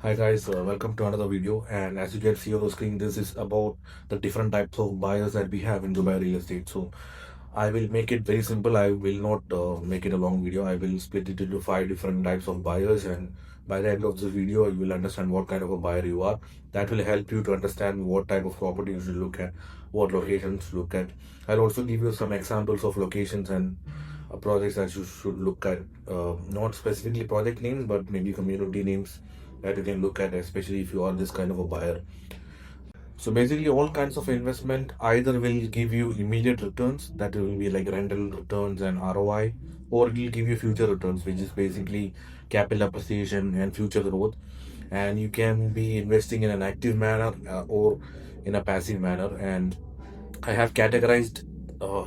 Hi guys, welcome to another video. And as you can see on the screen, this is about the different types of buyers that we have in Dubai real estate. So I will make it very simple. I will not make it a long video. I will split it into five different types of buyers, and by the end of this video, you will understand what kind of a buyer you are. That will help you to understand what type of property you should look at, what locations to look at. I'll also give you some examples of locations and projects that you should look at. Not specifically project names, but maybe community names that you can look at, especially if you are this kind of a buyer. So basically, all kinds of investment either will give you immediate returns, that will be like rental returns and ROI, or it will give you future returns, which is basically capital appreciation and future growth. And you can be investing in an active manner or in a passive manner. And I have categorized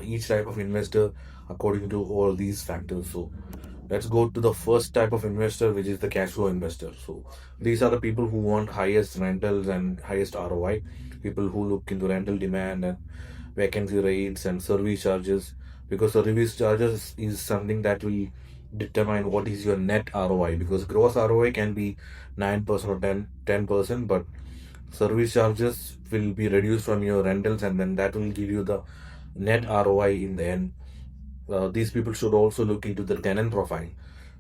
each type of investor according to all these factors. So let's go to the first type of investor, which is the cash flow investor. So these are the people who want highest rentals and highest ROI, people who look into rental demand and vacancy rates and service charges, because service charges is something that will determine what is your net ROI, because gross ROI can be 9% or 10%, but service charges will be reduced from your rentals, and then that will give you the net ROI in the end. These people should also look into the tenant profile.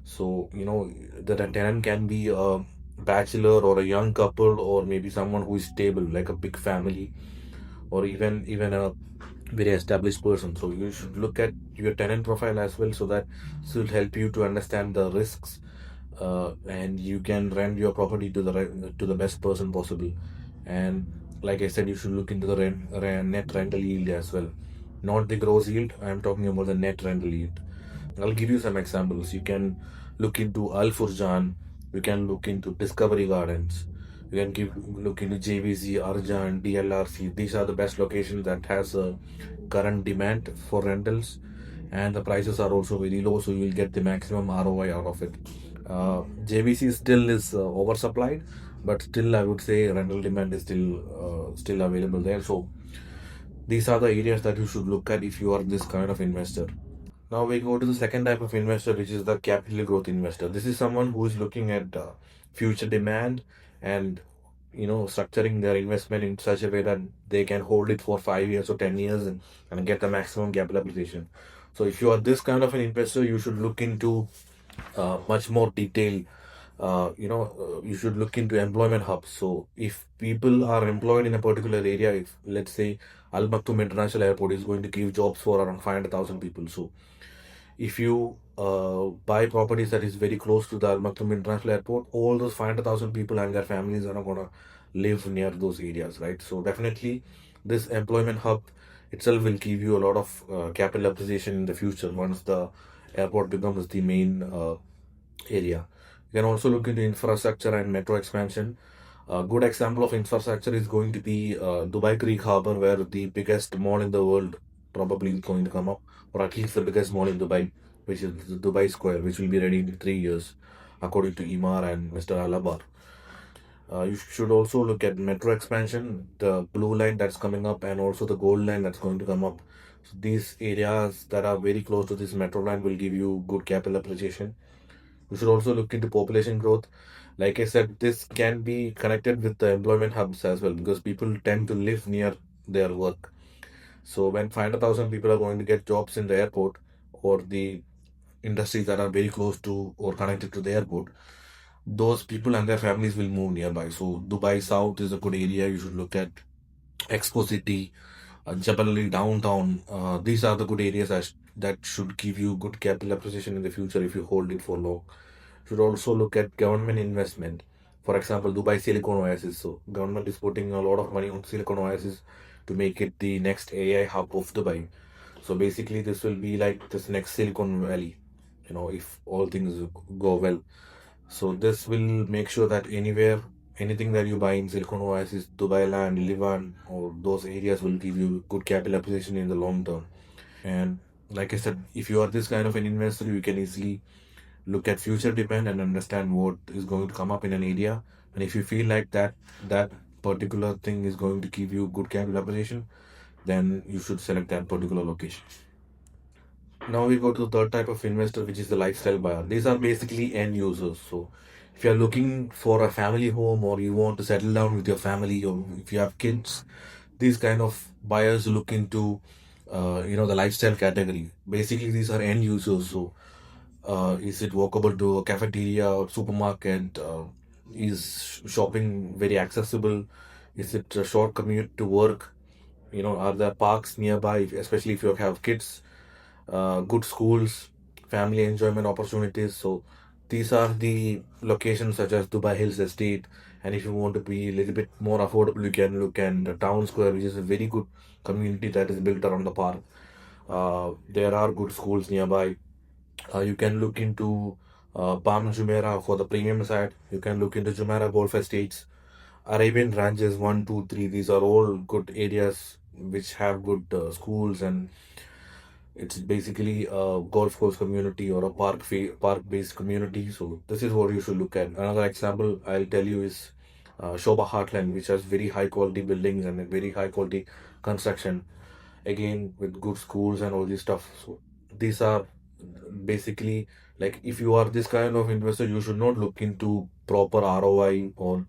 So, the tenant can be a bachelor or a young couple, or maybe someone who is stable, like a big family, or even a very established person. So you should look at your tenant profile as well, so that this will help you to understand the risks, and you can rent your property to to the best person possible. And like I said, you should look into the net rental yield as well, not the gross yield. I'm talking about the net rental yield. I'll give you some examples. You can look into Al Furjan, you can look into Discovery Gardens, you can look into JVC, Arjan, DLRC. These are the best locations that has a current demand for rentals, and the prices are also very low, so you will get the maximum ROI out of it. JVC still is oversupplied, but still I would say rental demand is still available there. So these are the areas that you should look at if you are this kind of investor. Now we go to the second type of investor, which is the capital growth investor. This is someone who is looking at future demand and structuring their investment in such a way that they can hold it for 5 years or 10 years, and get the maximum capital appreciation. So if you are this kind of an investor, you should look into much more detail. You should look into employment hubs. So if people are employed in a particular area, if let's say Al Maktoum International Airport is going to give jobs for around 500,000 people, so if you buy properties that is very close to the Al Maktoum International Airport, all those 500,000 people and their families are not going to live near those areas, right? So definitely, this employment hub itself will give you a lot of capital appreciation in the future once the airport becomes the main area. You can also look into infrastructure and metro expansion. A good example of infrastructure is going to be Dubai Creek Harbor, where the biggest mall in the world probably is going to come up, or at least the biggest mall in Dubai, which is the Dubai Square, which will be ready in 3 years, according to Imar and Mr. Alabar. You should also look at metro expansion, the blue line that's coming up, and also the gold line that's going to come up. So these areas that are very close to this metro line will give you good capital appreciation. You should also look into population growth. Like I said, this can be connected with the employment hubs as well, because people tend to live near their work. So when 500,000 people are going to get jobs in the airport, or the industries that are very close to or connected to the airport, those people and their families will move nearby. So Dubai South is a good area you should look at. Expo City, Jebel Ali downtown. These are the good areas that should give you good capital appreciation in the future if you hold it for long. Should also look at government investment. For example, Dubai Silicon Oasis. So government is putting a lot of money on Silicon Oasis to make it the next AI hub of Dubai. So basically, this will be like this next Silicon Valley. If all things go well. So this will make sure that anything that you buy in Silicon Oasis, Dubai land, Livan, or those areas will give you good capital appreciation in the long term. And like I said, if you are this kind of an investor, you can easily look at future demand and understand what is going to come up in an area. And if you feel like that particular thing is going to give you good capital appreciation, then you should select that particular location. Now we go to the third type of investor, which is the lifestyle buyer. These are basically end users. So If you're looking for a family home or you want to settle down with your family or if you have kids, these kind of buyers look into the lifestyle category. Basically, these are end users. So, is it walkable to a cafeteria or supermarket? Is shopping very accessible? Is it a short commute to work? Are there parks nearby, especially if you have kids? Good schools, family enjoyment opportunities. So these are the locations such as Dubai Hills Estate. And if you want to be a little bit more affordable, you can look at the Town Square, which is a very good community that is built around the park. There are good schools nearby. You can look into Palm Jumeirah for the premium side. You can look into Jumeirah Golf Estates, Arabian Ranches 1, 2, 3. These are all good areas which have good schools, and it's basically a golf course community or a park based community. So this is what you should look at. Another example I'll tell you is Shobha Heartland, which has very high quality buildings and a very high quality construction. Again, with good schools and all this stuff. So these are basically, like, if you are this kind of investor, you should not look into proper ROI or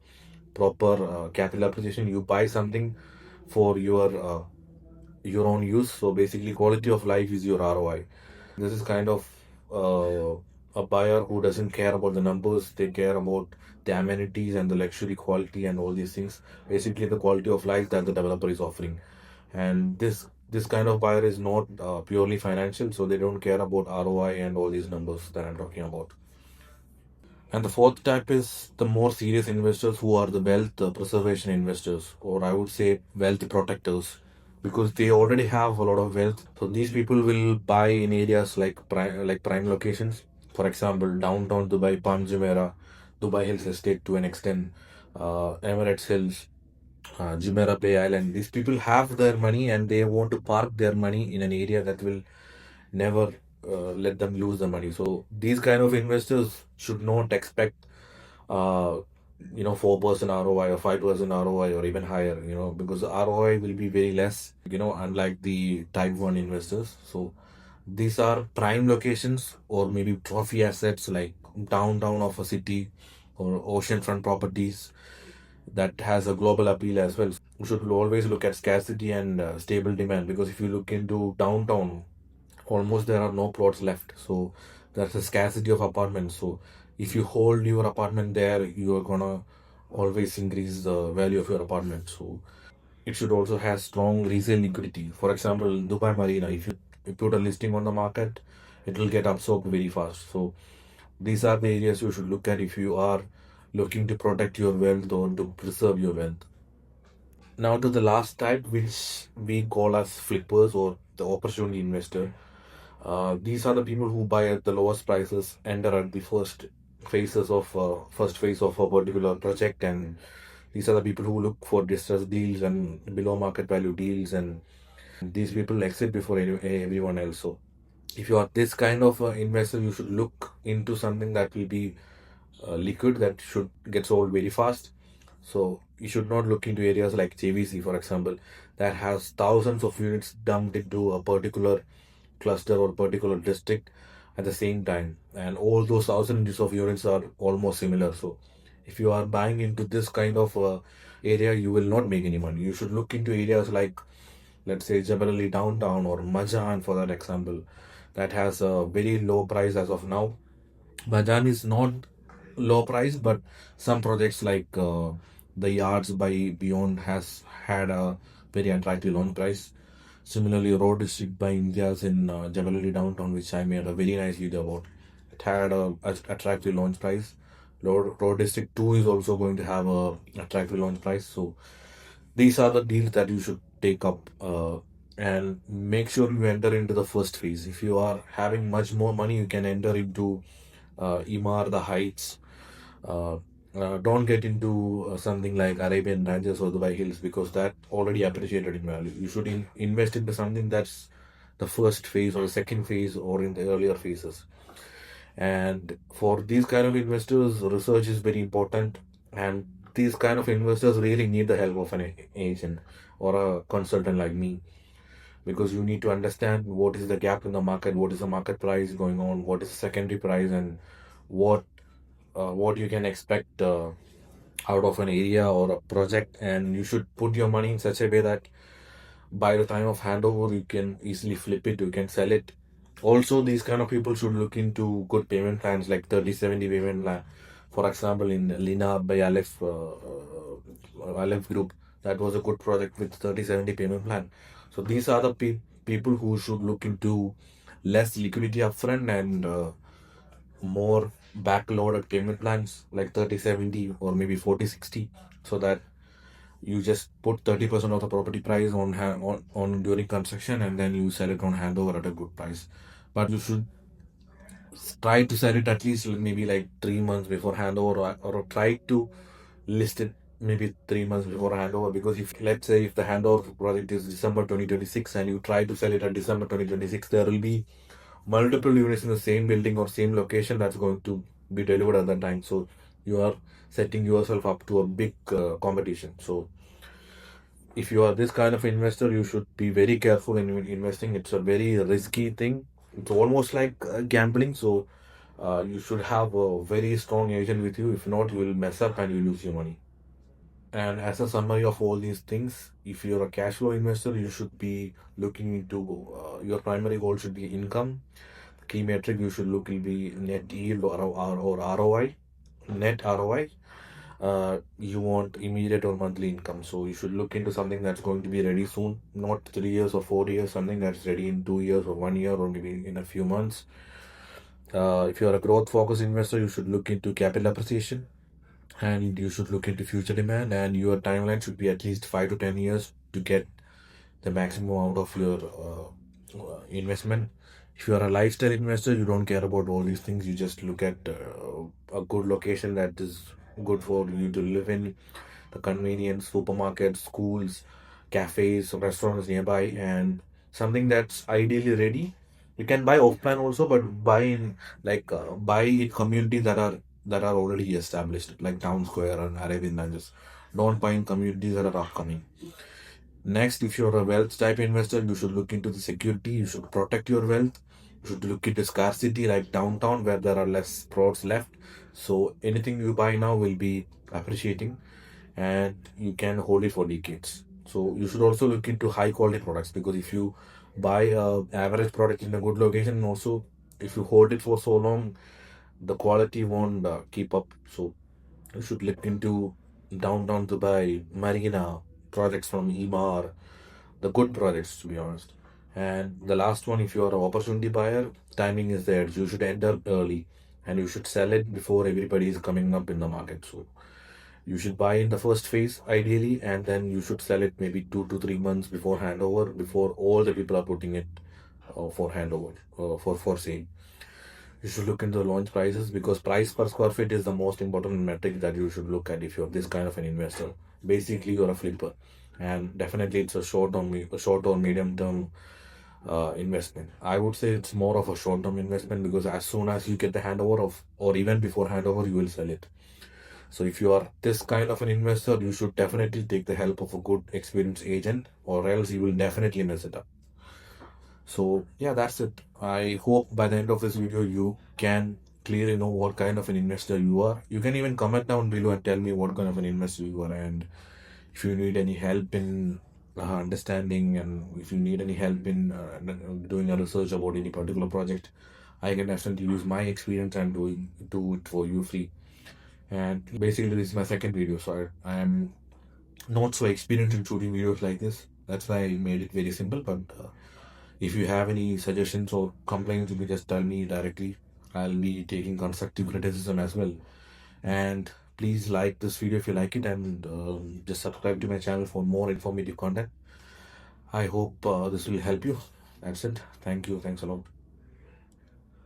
proper capital appreciation. You buy something for your own use. So basically, quality of life is your ROI. This is kind of a buyer who doesn't care about the numbers. They care about the amenities and the luxury quality and all these things. Basically, the quality of life that the developer is offering. And this kind of buyer is not purely financial, so they don't care about ROI and all these numbers that I'm talking about. And the fourth type is the more serious investors, who are the wealth preservation investors, or I would say wealth protectors, because they already have a lot of wealth. So these people will buy in areas like prime locations. For example, downtown Dubai, Palm Jumeirah, Dubai Hills Estate to an extent, Emirates Hills, Jumeirah Bay Island. These people have their money and they want to park their money in an area that will never let them lose the money. So these kind of investors should not expect, uh, 4% ROI or 5% ROI or even higher, because the ROI will be very less, unlike the type 1 investors. So these are prime locations or maybe trophy assets like downtown of a city or oceanfront properties that has a global appeal as well. We should always look at scarcity and stable demand, because if you look into downtown, almost there are no plots left. So there's a scarcity of apartments. So if you hold your apartment there, you are gonna always increase the value of your apartment. So it should also have strong resale liquidity. For example, Dubai Marina, if you put a listing on the market, it will get absorbed very fast. So these are the areas you should look at if you are looking to protect your wealth or to preserve your wealth. Now to the last type, which we call as flippers or the opportunity investor. These are the people who buy at the lowest prices, enter at the first phase of a particular project, and these are the people who look for distressed deals and below market value deals, and these people exit before everyone else. So if you are this kind of investor, you should look into something that will be liquid, that should get sold very fast. So you should not look into areas like JVC, for example, that has thousands of units dumped into a particular cluster or particular district at the same time, and all those thousands of units are almost similar. So if you are buying into this kind of area, you will not make any money. You should look into areas like, let's say, Jebel Ali downtown or Majan, for that example, that has a very low price as of now. Majan is not low price, but some projects like the Yards by Beyond has had a very attractive launch price. Similarly, Road District by India's in Jebel Ali downtown, which I made a very nice video about, it had a attractive launch price. Road District 2 is also going to have a attractive launch price. So these are the deals that you should take up, and make sure you enter into the first phase. If you are having much more money, you can enter into Imar, the Heights. Uh, don't get into something like Arabian Ranches or Dubai Hills, because that already appreciated in value. You should invest into something that's the first phase or the second phase or in the earlier phases. And for these kind of investors, research is very important. And these kind of investors really need the help of an agent or a consultant like me, because you need to understand what is the gap in the market, what is the market price going on, what is the secondary price, and what what you can expect out of an area or a project, and you should put your money in such a way that by the time of handover you can easily flip it, you can sell it. Also, these kind of people should look into good payment plans like 30/70 payment plan. For example, in Lina by Aleph Group, that was a good project with 30/70 payment plan. So these are the people who should look into less liquidity upfront and more backloaded payment plans like 30/70 or maybe 40/60, so that you just put 30% of the property price on during construction, and then you sell it on handover at a good price. But you should try to sell it at least maybe like 3 months before handover, or try to list it maybe 3 months before handover, because if, let's say, if the handover project is December 2026 and you try to sell it at December 2026, there will be multiple units in the same building or same location that's going to be delivered at that time. So you are setting yourself up to a big competition. So if you are this kind of investor, you should be very careful in investing. It's a very risky thing. It's almost like gambling. So you should have a very strong agent with you. If not, you will mess up and you lose your money. And as a summary of all these things, if you're a cash flow investor, you should be looking into your primary goal should be income. The key metric you should look will be net yield or ROI, net ROI. You want immediate or monthly income. So you should look into something that's going to be ready soon, not 3 years or 4 years, something that's ready in 2 years or 1 year or maybe in a few months. If you're a growth focused investor, you should look into capital appreciation, and you should look into future demand, and your timeline should be at least 5 to 10 years to get the maximum out of your investment. If you are a lifestyle investor, you don't care about all these things. You just look at a good location that is good for you to live in, the convenience, supermarkets, schools, cafes, restaurants nearby, and something that's ideally ready. You can buy off plan also, but buy in communities that are already established, like Town Square and Arabian Ranges. Don't buy in communities that are upcoming. Next, if you're a wealth type investor, you should look into the security. You should protect your wealth. You should look into scarcity, like downtown, where there are less plots left. So anything you buy now will be appreciating, and you can hold it for decades. So you should also look into high quality products, because if you buy a average product in a good location, and also if you hold it for so long, the quality won't keep up. So you should look into downtown Dubai, Marina projects from Emaar, the good projects, to be honest. And the last one, if you are an opportunity buyer, timing is there. You should enter early, and you should sell it before everybody is coming up in the market. So you should buy in the first phase ideally, and then you should sell it maybe 2 to 3 months before handover, before all the people are putting it for handover for sale. You should look into the launch prices, because price per square feet is the most important metric that you should look at if you're this kind of an investor. Basically, you're a flipper, and definitely it's a short or medium term investment. I would say it's more of a short term investment, because as soon as you get the handover of, or even before handover, you will sell it. So if you are this kind of an investor, you should definitely take the help of a good experienced agent, or else you will definitely mess it up. So yeah, that's it. I hope by the end of this video you can clearly know what kind of an investor you are. You can even comment down below and tell me what kind of an investor you are, and if you need any help in understanding, and if you need any help in doing a research about any particular project, I can definitely use my experience and do it for you free. And basically, this is my second video, so I am not so experienced in shooting videos like this. That's why I made it very simple. But if you have any suggestions or complaints, you can just tell me directly. I'll be taking constructive criticism as well. And please like this video if you like it, and just subscribe to my channel for more informative content. I hope this will help you. That's it. Thank you. Thanks a lot.